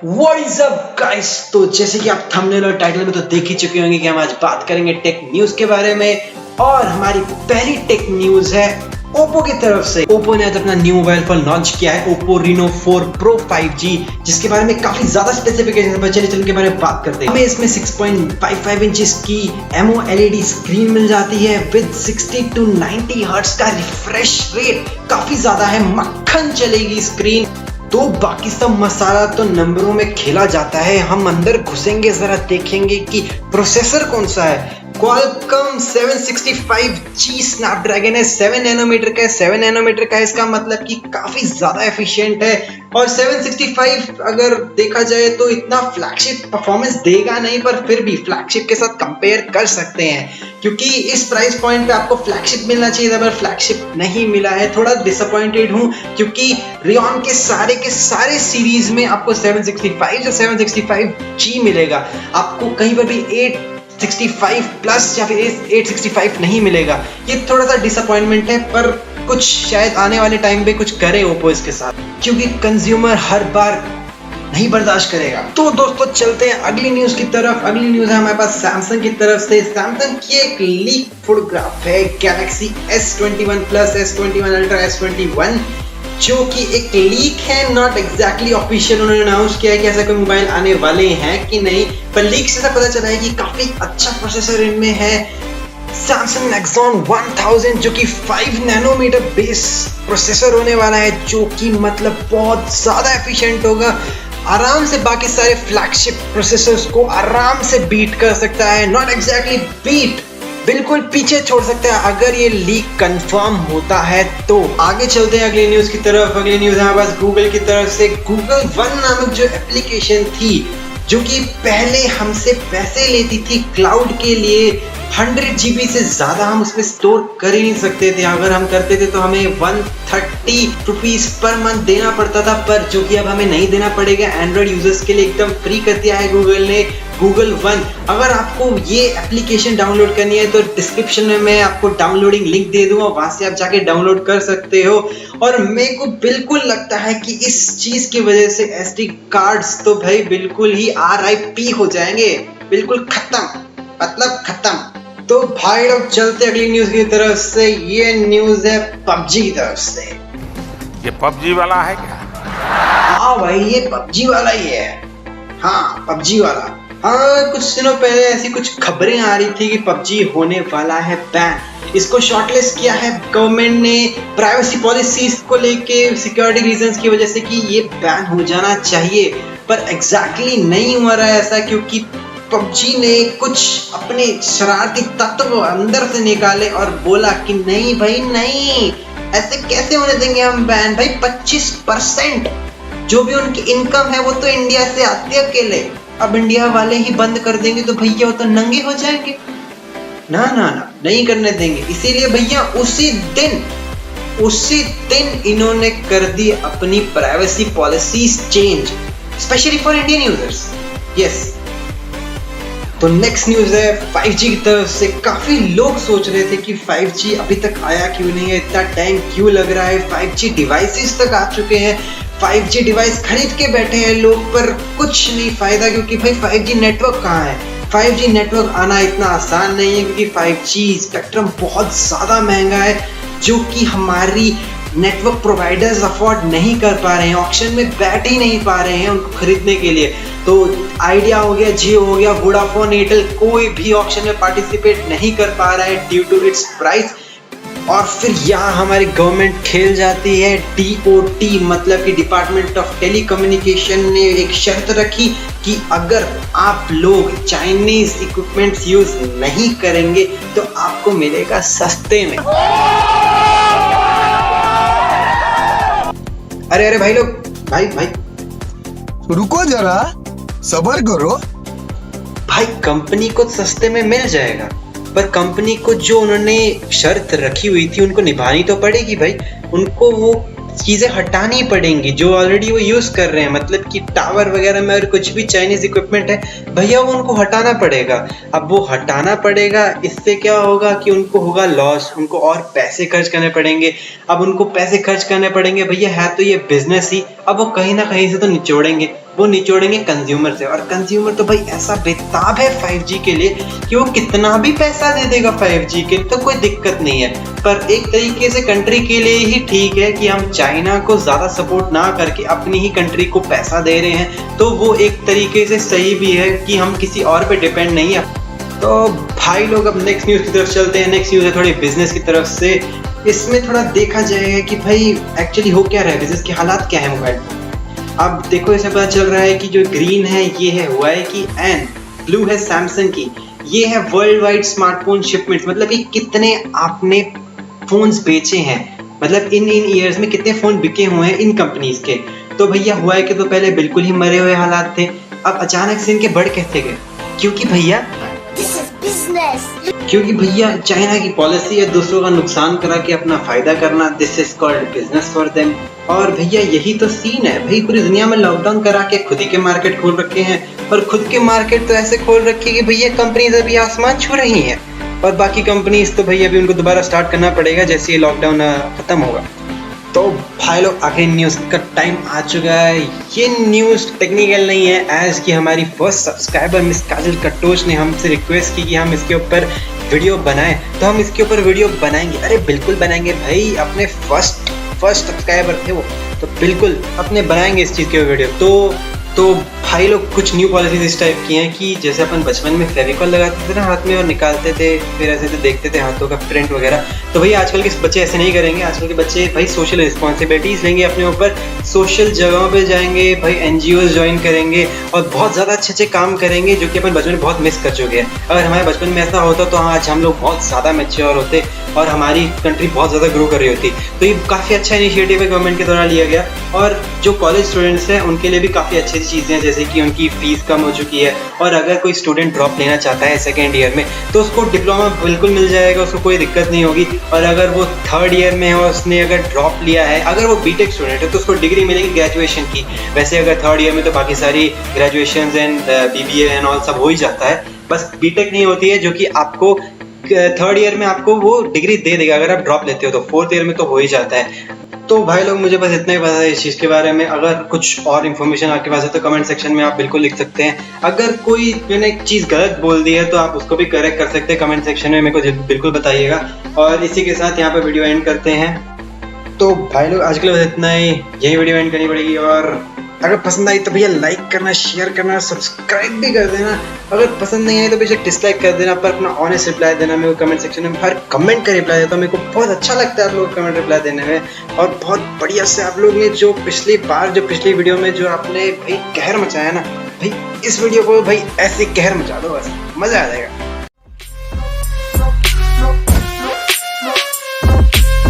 What is up guys? तो जैसे कि आप थंबनेल और टाइटल में तो देख ही चुके होंगे कि हम आज बात करेंगे टेक न्यूज के बारे में। और हमारी पहली टेक न्यूज है ओप्पो की तरफ से। ओप्पो ने आज अपना न्यू मोबाइल फोन लॉन्च किया है, ओप्पो Reno 4 Pro 5G, जिसके बारे में काफी ज्यादा स्पेसिफिकेशन है। चलिए उनके बारे में बात करते हैं। हमें इसमें 6.55 इंचेस की AMOLED स्क्रीन मिल जाती है विद 60 to 90 हर्ट्ज का रिफ्रेश रेट, काफी ज्यादा है, मक्खन चलेगी स्क्रीन। तो बाकी सब मसाला तो नंबरों में खेला जाता है। हम अंदर घुसेंगे, जरा देखेंगे कि प्रोसेसर कौन सा है। Qualcomm 765G स्नैपड्रैगन है, 7 नैनोमीटर का है। 7 नैनोमीटर का है, इसका मतलब कि काफी ज्यादा एफिशिएंट है। और 765 अगर देखा जाए तो इतना फ्लैगशिप परफॉर्मेंस देगा नहीं, पर फिर भी फ्लैगशिप के साथ कंपेयर कर सकते हैं, क्योंकि इस प्राइस पॉइंट पे आपको फ्लैगशिप मिलना चाहिए था, पर फ्लैगशिप नहीं मिला है। थोड़ा डिसअपॉइंटेड हूँ, क्योंकि रियॉन के सारे सीरीज में आपको 765 या 765G मिलेगा। आपको कहीं पर भी 865 प्लस या फिर 865 नहीं मिलेगा। ये थोड़ा सा डिसअपॉइंटमेंट है, पर कुछ शायद आने वाले टाइम पे कुछ करे ओप्पो इसके साथ, क्योंकि कंज्यूमर हर बार नहीं बर्दाश्त करेगा। तो दोस्तों चलते हैं अगली न्यूज की तरफ। अगली न्यूज है हमारे पास सैमसंग की तरफ से। सैमसंग की एक लीक फोटोग्राफ है Galaxy S21 plus, S21 ultra, S21, जो कि एक लीक है, नॉट एग्जैक्टली ऑफिशियल। उन्होंने अनाउंस किया है कि ऐसा कोई मोबाइल आने वाले हैं कि नहीं, पर लीक से पता चला है कि काफी अच्छा प्रोसेसर इनमें है। Samsung Nexon 1000 जो कि 5 नैनोमीटर बेस प्रोसेसर होने वाला है, जो कि मतलब बहुत ज्यादा एफिशिएंट होगा। आराम से बाकी सारे फ्लैगशिप प्रोसेसर्स को आराम से बीट कर सकता है, नॉट एग्जैक्टली बीट, बिल्कुल पीछे छोड़ सकता है अगर ये लीक कंफर्म होता है तो। आगे चलते हैं अगली न्यूज की तरफ। अगली न्यूज है हमारे पास गूगल की तरफ से। Google One नामक जो एप्लीकेशन थी, जो कि पहले हमसे पैसे लेती थी क्लाउड के लिए, 100 GB से ज्यादा हम उसमें स्टोर कर ही नहीं सकते थे। अगर हम करते थे तो हमें 130 रुपीज पर मंथ देना पड़ता था, पर जो कि अब हमें नहीं देना पड़ेगा। एंड्रॉइड यूजर्स के लिए एकदम फ्री कर दिया है गूगल ने Google One। अगर आपको ये एप्लीकेशन डाउनलोड करनी है तो डिस्क्रिप्शन में मैं आपको डाउनलोडिंग लिंक दे दूंगा, वहां से आप जाके डाउनलोड कर सकते हो। और मेरे को बिल्कुल लगता है कि इस चीज की वजह से SD कार्ड्स तो भाई बिल्कुल ही RIP हो जाएंगे, बिल्कुल खत्म, मतलब खत्म। तो भाई लोग चलते अगली न्यूज की तरफ से। ये न्यूज है PUBG की तरफ से। ये PUBG वाला है क्या? हाँ भाई, ये PUBG वाला ही है। हाँ, PUBG वाला। हाँ, कुछ दिनों पहले ऐसी कुछ खबरें आ रही थी कि PUBG होने वाला है बैन। इसको शॉर्टलिस्ट किया है गवर्नमेंट ने प्राइवेसी पॉलिसीज को लेके, सिक्योरिटी रीजंस की वजह से, कि ये बैन हो जाना चाहिए। पर एग्जैक्टली नहीं हो रहा है ऐसा, क्योंकि PUBG ने कुछ अपने शरारती तत्व अंदर से निकाले और बोला कि नहीं भाई नहीं, ऐसे कैसे होने देंगे हम बैन। भाई 25% जो भी उनकी इनकम है वो तो इंडिया से आती है अकेले। अब इंडिया वाले ही बंद कर देंगे तो भैया वो तो नंगे हो जाएंगे। ना ना ना, नहीं करने देंगे। इसीलिए भैया उसी दिन इन्होंने कर दी अपनी privacy policies change, specially for Indian users. Yes. तो नेक्स्ट न्यूज है 5G की तरफ से। काफी लोग सोच रहे थे कि 5G अभी तक आया क्यों नहीं है, इतना टाइम क्यों लग रहा है। 5G डिवाइसेस तक आ चुके हैं, 5G डिवाइस खरीद के बैठे हैं लोग, पर कुछ नहीं फायदा, क्योंकि भाई 5G नेटवर्क कहाँ है। 5G नेटवर्क आना इतना आसान नहीं है, क्योंकि 5G स्पेक्ट्रम बहुत ज्यादा महंगा है, जो कि हमारी नेटवर्क प्रोवाइडर्स अफोर्ड नहीं कर पा रहे हैं, ऑक्शन में बैठ ही नहीं पा रहे हैं उनको खरीदने के लिए। तो आइडिया हो गया, जियो हो गया, वोडाफोन, एयरटेल, कोई भी ऑक्शन में पार्टिसिपेट नहीं कर पा रहा है ड्यू टू इट्स प्राइस। और फिर यहाँ हमारी गवर्नमेंट खेल जाती है। DOT मतलब कि डिपार्टमेंट ऑफ टेलीकम्युनिकेशन ने एक शर्त रखी कि अगर आप लोग चाइनीज इक्विपमेंट्स यूज नहीं करेंगे तो आपको मिलेगा सस्ते में। अरे भाई लोग, भाई रुको जरा, सब्र करो। भाई कंपनी को सस्ते में मिल जाएगा, पर कंपनी को जो उन्होंने शर्त रखी हुई थी उनको निभानी तो पड़ेगी भाई। उनको वो चीजें हटानी पड़ेंगी जो ऑलरेडी वो यूज कर रहे हैं, मतलब कि टावर वगैरह में अगर कुछ भी चाइनीज इक्विपमेंट है भैया वो उनको हटाना पड़ेगा। अब वो हटाना पड़ेगा, इससे क्या होगा कि उनको होगा लॉस, उनको और पैसे खर्च करने पड़ेंगे। अब उनको पैसे खर्च करने पड़ेंगे भैया, है तो ये बिजनेस ही, अब वो कहीं ना कहीं से तो निचोड़ेंगे। वो निचोड़ेंगे कंज्यूमर से। और कंज्यूमर तो भाई ऐसा बेताब है 5G के लिए कि वो कितना भी पैसा दे देगा 5G के लिए, तो कोई दिक्कत नहीं है। पर एक तरीके से कंट्री के लिए ही ठीक है कि हम चाइना को ज़्यादा सपोर्ट ना करके अपनी ही कंट्री को पैसा दे रहे हैं, तो वो एक तरीके से सही भी है कि हम किसी और पे डिपेंड नहीं है। तो भाई लोग अब नेक्स्ट न्यूज़ की तरफ चलते हैं। नेक्स्ट न्यूज़ है थोड़ी बिजनेस की तरफ से। इसमें थोड़ा देखा जाएगा कि भाई एक्चुअली हो क्या रहा है, बिजनेस के हालात क्या है मोबाइल फोन। अब देखो ऐसा पता चल रहा है कि जो ग्रीन है ये है हुआई की एंड ब्लू है सैमसंग की। ये है वर्ल्ड वाइड स्मार्टफोन शिपमेंट्स, मतलब कि कितने आपने फोन्स बेचे हैं, मतलब इन ईयर्स में कितने फोन बिके हुए हैं इन कंपनीज के। तो भैया हुआई के तो पहले बिल्कुल ही मरे हुए हालात थे, अब अचानक से इनके बढ़ कैसे गए? क्योंकि भैया चाइना की पॉलिसी है दूसरों का नुकसान करा के अपना फायदा करना। This is called business for them. और भैया यही तो सीन है भाई, पूरी दुनिया में लॉकडाउन करा के खुद ही के मार्केट खोल रखे हैं। और खुद के मार्केट तो ऐसे खोल रखी है कि भैया कंपनीज अभी आसमान छू रही हैं, और बाकी कंपनीज तो भैया अभी उनको दोबारा स्टार्ट करना पड़ेगा जैसे ये लॉकडाउन खत्म होगा। तो भाई लोग आखिरी न्यूज़ का टाइम आ चुका है। ये न्यूज़ टेक्निकल नहीं है, एज कि हमारी फर्स्ट सब्सक्राइबर मिस काजल कटोच ने हमसे रिक्वेस्ट की कि हम इसके ऊपर वीडियो बनाएं, तो हम इसके ऊपर वीडियो बनाएंगे। अरे बिल्कुल बनाएंगे भाई, अपने फर्स्ट सब्सक्राइबर थे वो, तो बिल्कुल अपने बनाएंगे इस चीज़ के वीडियो। तो भाई लोग कुछ न्यू पॉलिसीज इस टाइप की हैं कि जैसे अपन बचपन में फेविकॉल लगाते थे ना हाथ में और निकालते थे, फिर ऐसे से देखते थे हाथों का प्रिंट वगैरह, तो भाई आजकल के बच्चे ऐसे नहीं करेंगे। आजकल के बच्चे भाई सोशल रिस्पॉन्सिबिलिटीज़ लेंगे अपने ऊपर, सोशल जगहों पे जाएंगे भाई, NGOs ज्वाइन करेंगे और बहुत ज़्यादा अच्छे काम करेंगे जो कि अपन बचपन में बहुत मिस कर चुके हैं। अगर हमारे बचपन में ऐसा होता तो आज हम लोग बहुत ज़्यादा मैच्योर होते और हमारी कंट्री बहुत ज़्यादा ग्रो कर रही होती। तो ये काफ़ी अच्छा इनिशिएटिव है गवर्नमेंट के द्वारा लिया गया, और जो कॉलेज स्टूडेंट्स हैं उनके लिए भी काफ़ी अच्छी चीज़ें हैं, जैसे कि उनकी फ़ीस कम हो चुकी है। और अगर कोई स्टूडेंट ड्रॉप लेना चाहता है सेकेंड ईयर में तो उसको डिप्लोमा बिल्कुल मिल जाएगा, उसको कोई दिक्कत नहीं होगी। और अगर वो थर्ड ईयर में है और उसने अगर ड्रॉप लिया है, अगर वो बीटेक स्टूडेंट है तो उसको डिग्री मिलेगी ग्रेजुएशन की। वैसे अगर थर्ड ईयर में तो बाकी सारी graduation and BBA and all सब हो ही जाता है, बस बीटेक नहीं होती है, जो कि आपको थर्ड ईयर में आपको वो डिग्री दे देगा अगर आप ड्रॉप लेते हो, तो फोर्थ ईयर में तो हो ही जाता है। तो भाई लोग मुझे बस इतना ही पता है इस चीज़ के बारे में। अगर कुछ और इन्फॉर्मेशन आपके पास है तो कमेंट सेक्शन में आप बिल्कुल लिख सकते हैं। अगर कोई मैंने एक चीज़ गलत बोल दी है तो आप उसको भी करेक्ट कर सकते हैं कमेंट सेक्शन में, मेरे को बिल्कुल बताइएगा। और इसी के साथ यहाँ पर वीडियो एंड करते हैं। तो भाई लोग आज के लिए बस इतना ही, यही वीडियो एंड करनी पड़ेगी। और अगर पसंद आई तो भैया लाइक करना, शेयर करना, सब्सक्राइब भी कर देना। अगर पसंद नहीं आई तो बेशक डिसलाइक कर देना, पर अपना ऑनेस्ट रिप्लाई देना मेरे को कमेंट सेक्शन में। हर कमेंट का रिप्लाई देता हूँ, मेरे को बहुत अच्छा लगता है आप लोग कमेंट रिप्लाई देने में। और बहुत बढ़िया से आप लोग ने जो पिछली वीडियो में जो आपने भाई कहर मचाया ना, भाई इस वीडियो को भाई ऐसे कहर मचा दो, बस मज़ा आ जाएगा।